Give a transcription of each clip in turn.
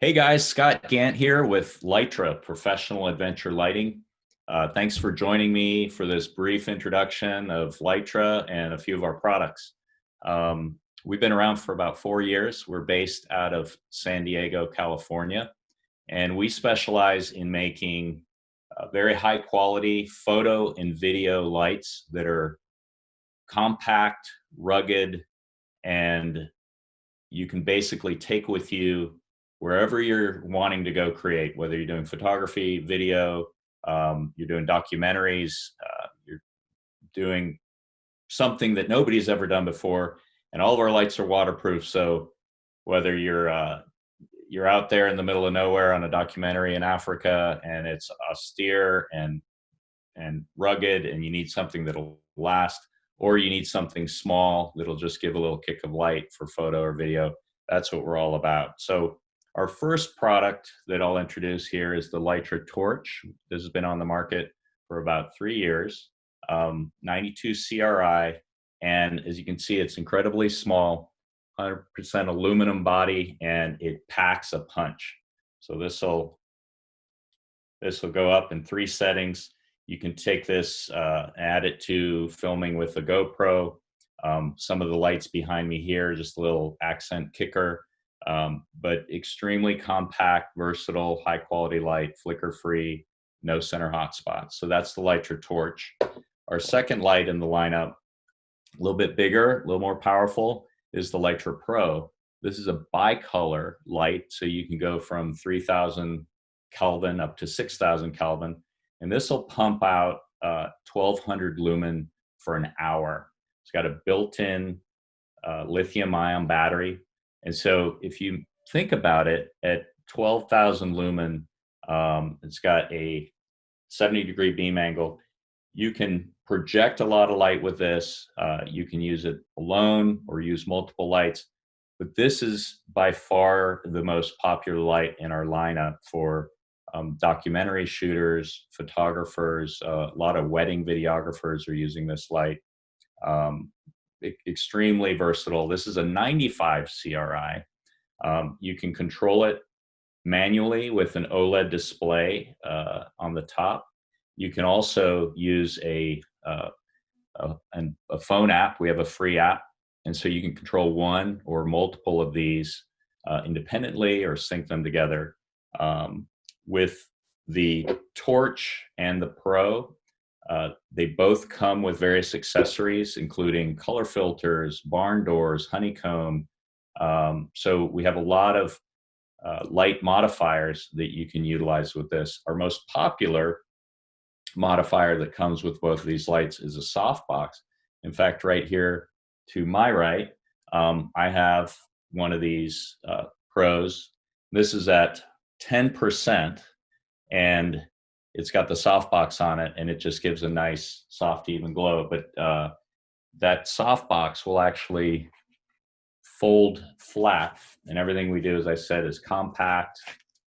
Hey guys, Scott Gant here with Litra Professional Adventure Lighting. Thanks for joining me for this brief introduction of Litra and a few of our products. We've been around for about 4 years. We're based out of San Diego, California, and we specialize in making very high quality photo and video lights that are compact, rugged, and you can basically take with you wherever you're wanting to go create, whether you're doing photography, video, you're doing documentaries, you're doing something that nobody's ever done before. And all of our lights are waterproof. So whether you're out there in the middle of nowhere on a documentary in Africa and it's austere and rugged and you need something that'll last, or you need something small that'll just give a little kick of light for photo or video, that's what we're all about. So our first product that I'll introduce here is the LightRay Torch. This has been on the market for about 3 years, 92 CRI, and as you can see, it's incredibly small, 100% aluminum body, and it packs a punch. So this will go up in 3 settings. You can take this, add it to filming with a GoPro. Some of the lights behind me here, just a little accent kicker. But extremely compact, versatile, high quality light, flicker free, no center hotspot. So that's the LightRay Torch. Our second light in the lineup, a little bit bigger, a little more powerful, is the LightRay Pro. This is a bicolor light, so you can go from 3000 Kelvin up to 6000 Kelvin. And this will pump out 1200 lumen for an hour. It's got a built-in lithium ion battery. And so if you think about it, at 12,000 lumen, it's got a 70-degree beam angle. You can project a lot of light with this. You can use it alone or use multiple lights. But this is by far the most popular light in our lineup for documentary shooters, photographers. A lot of wedding videographers are using this light. Extremely versatile. This is a 95 CRI. You can control it manually with an OLED display on the top. You can also use a phone app. We have a free app, and so you can control one or multiple of these independently or sync them together. With the Torch and the Pro, they both come with various accessories, including color filters, barn doors, honeycomb. So we have a lot of light modifiers that you can utilize with this. Our most popular modifier that comes with both of these lights is a softbox. In fact, right here to my right, I have one of these Pros. This is at 10%, and it's got the softbox on it, and it just gives a nice, soft, even glow. But that softbox will actually fold flat, and everything we do, as I said, is compact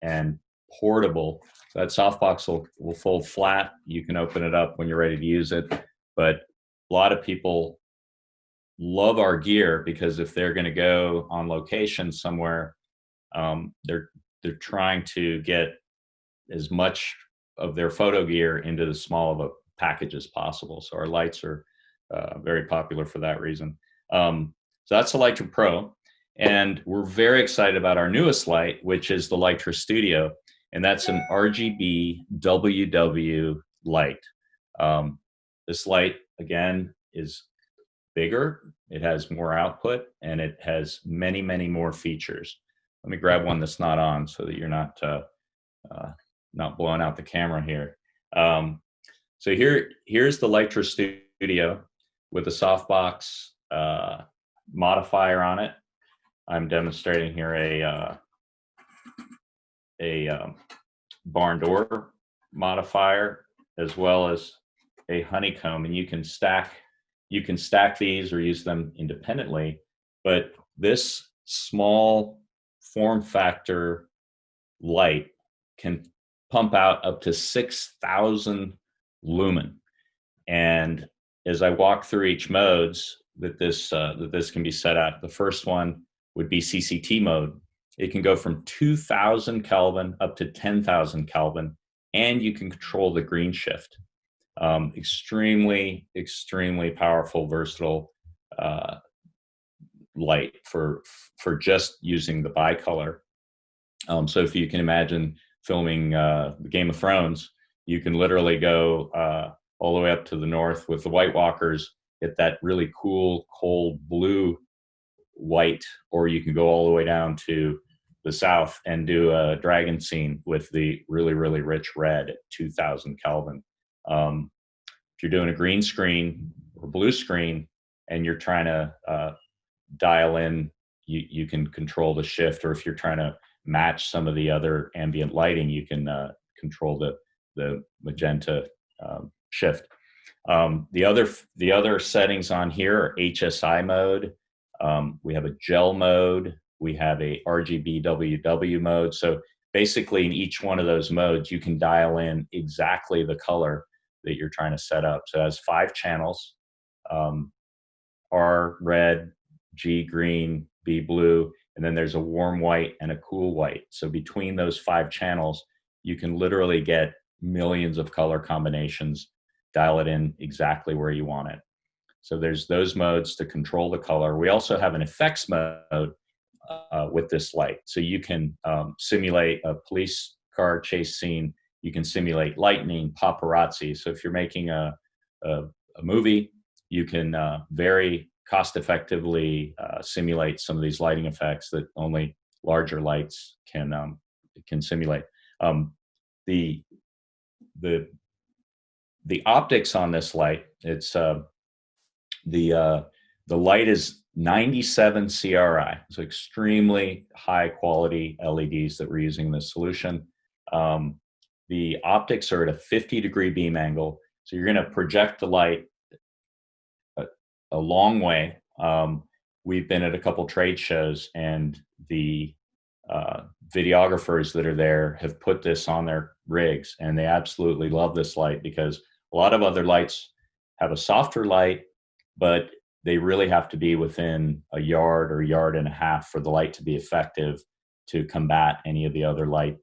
and portable. So that softbox will fold flat. You can open it up when you're ready to use it. But a lot of people love our gear because if they're going to go on location somewhere, they're trying to get as much of their photo gear into the small of a package as possible. So our lights are very popular for that reason. So that's the LightRay Pro. And we're very excited about our newest light, which is the LitraStudio. And that's an RGBWW light. This light, again, is bigger. It has more output, and it has many, many more features. Let me grab one that's not on so that you're not blowing out the camera here. So here's the LitraStudio with a softbox modifier on it. I'm demonstrating here a barn door modifier as well as a honeycomb, and you can stack these or use them independently. But this small form factor light can pump out up to 6,000 lumen. And as I walk through each modes that this can be set at, the first one would be CCT mode. It can go from 2000 Kelvin up to 10,000 Kelvin, and you can control the green shift. Extremely, extremely powerful, versatile light for just using the bicolor. So if you can imagine filming Game of Thrones, you can literally go all the way up to the north with the White Walkers, get that really cool, cold blue white, or you can go all the way down to the south and do a dragon scene with the really, really rich red at 2000 Kelvin. If you're doing a green screen or blue screen and you're trying to dial in, you can control the shift, or if you're trying to match some of the other ambient lighting, you can control the magenta shift. The other settings on here are HSI mode. We have a gel mode. We have a RGBWW mode. So basically in each one of those modes, you can dial in exactly the color that you're trying to set up. So it has 5 channels, R red, G green, B blue, and then there's a warm white and a cool white. So between those 5 channels, you can literally get millions of color combinations, dial it in exactly where you want it. So there's those modes to control the color. We also have an effects mode with this light. So you can simulate a police car chase scene. You can simulate lightning, paparazzi. So if you're making a movie, you can very cost effectively simulate some of these lighting effects that only larger lights can simulate. The optics on this light, it's the light is 97 CRI, so extremely high quality LEDs that we're using in this solution. The optics are at a 50-degree beam angle, so you're going to project the light a long way. We've been at a couple trade shows, and the videographers that are there have put this on their rigs, and they absolutely love this light, because a lot of other lights have a softer light, but they really have to be within a yard or yard and a half for the light to be effective to combat any of the other light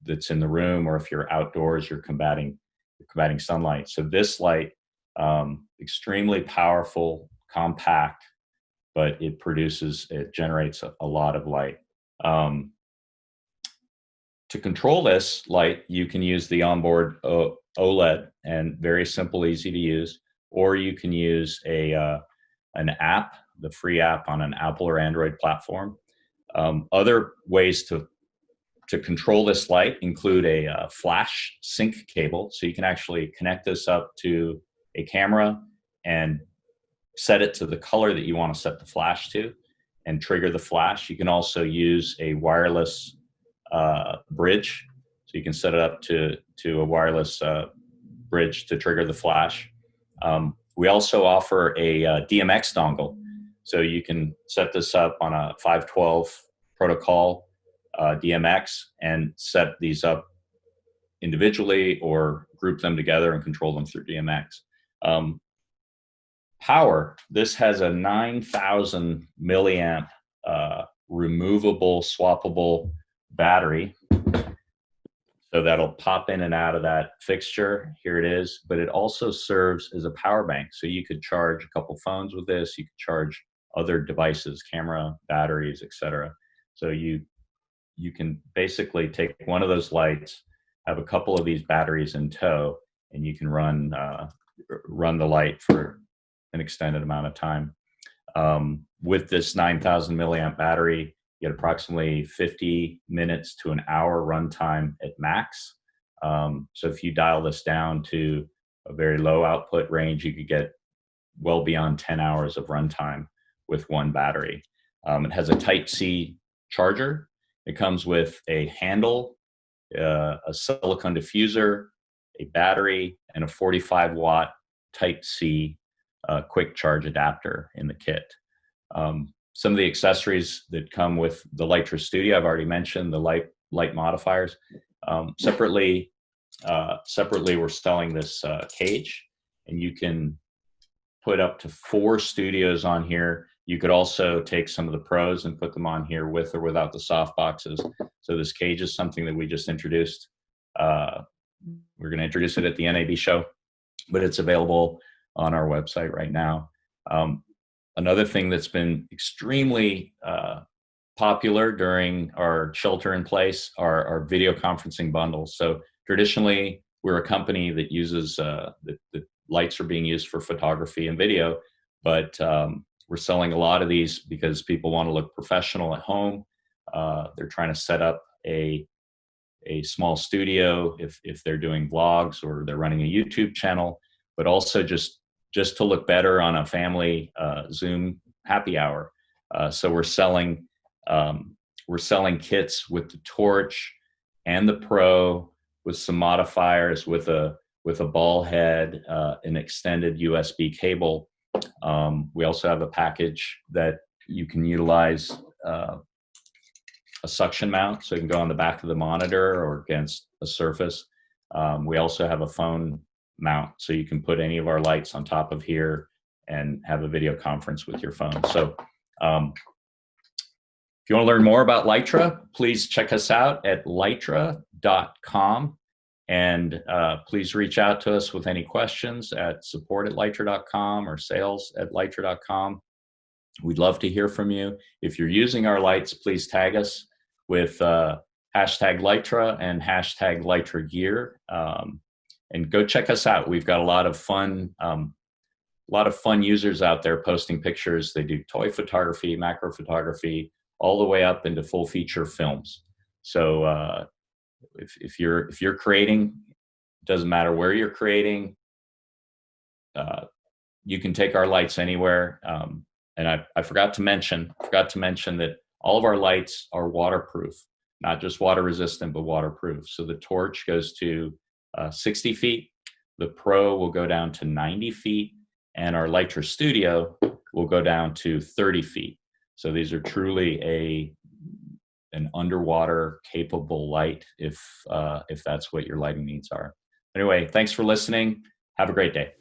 that's in the room, or if you're outdoors, you're combating sunlight. So this light, extremely powerful, compact, but it generates a lot of light. To control this light, you can use the onboard OLED, and very simple, easy to use, or you can use an app, the free app on an Apple or Android platform. Other ways to control this light include a flash sync cable. So you can actually connect this up to a camera and set it to the color that you want to set the flash to and trigger the flash. You can also use a wireless bridge. So you can set it up to a wireless bridge to trigger the flash. We also offer a DMX dongle. So you can set this up on a 512 protocol DMX and set these up individually or group them together and control them through DMX. Power, this has a 9,000 milliamp removable, swappable battery. So that'll pop in and out of that fixture. Here it is. But it also serves as a power bank. So you could charge a couple phones with this. You could charge other devices, camera, batteries, etc. So you can basically take one of those lights, have a couple of these batteries in tow, and you can run the light for an extended amount of time. With this 9,000 milliamp battery, you get approximately 50 minutes to an hour runtime at max. So if you dial this down to a very low output range, you could get well beyond 10 hours of runtime with one battery. It has a Type-C charger. It comes with a handle, a silicone diffuser, a battery, and a 45-watt Type-C quick charge adapter in the kit. Some of the accessories that come with the LitraStudio, I've already mentioned, the light modifiers. Separately, we're selling this cage, and you can put up to 4 studios on here. You could also take some of the Pros and put them on here with or without the soft boxes. So this cage is something that we just introduced. We're going to introduce it at the NAB show, but it's available on our website right now. Another thing that's been extremely popular during our shelter in place are our video conferencing bundles. So traditionally, we're a company that uses, the lights are being used for photography and video, but we're selling a lot of these because people want to look professional at home. They're trying to set up a small studio if they're doing vlogs or they're running a YouTube channel, but also just to look better on a family Zoom happy hour. So we're selling kits with the Torch and the Pro, with some modifiers, with a ball head, an extended USB cable. We also have a package that you can utilize a suction mount, so you can go on the back of the monitor or against a surface. We also have a phone mount, so you can put any of our lights on top of here and have a video conference with your phone. So if you want to learn more about Litra, please check us out at litra.com. And please reach out to us with any questions at support@litra.com or sales@litra.com. We'd love to hear from you. If you're using our lights, please tag us with hashtag Litra and hashtag Litra Gear. And go check us out. We've got a lot of fun users out there posting pictures. They do toy photography, macro photography, all the way up into full feature films. So if you're creating, it doesn't matter where you're creating, you can take our lights anywhere. And I forgot to mention that all of our lights are waterproof, not just water resistant, but waterproof. So the Torch goes to 60 feet, the Pro will go down to 90 feet, and our LitraStudio will go down to 30 feet. So these are truly an underwater capable light if that's what your lighting needs are. Anyway, thanks for listening. Have a great day.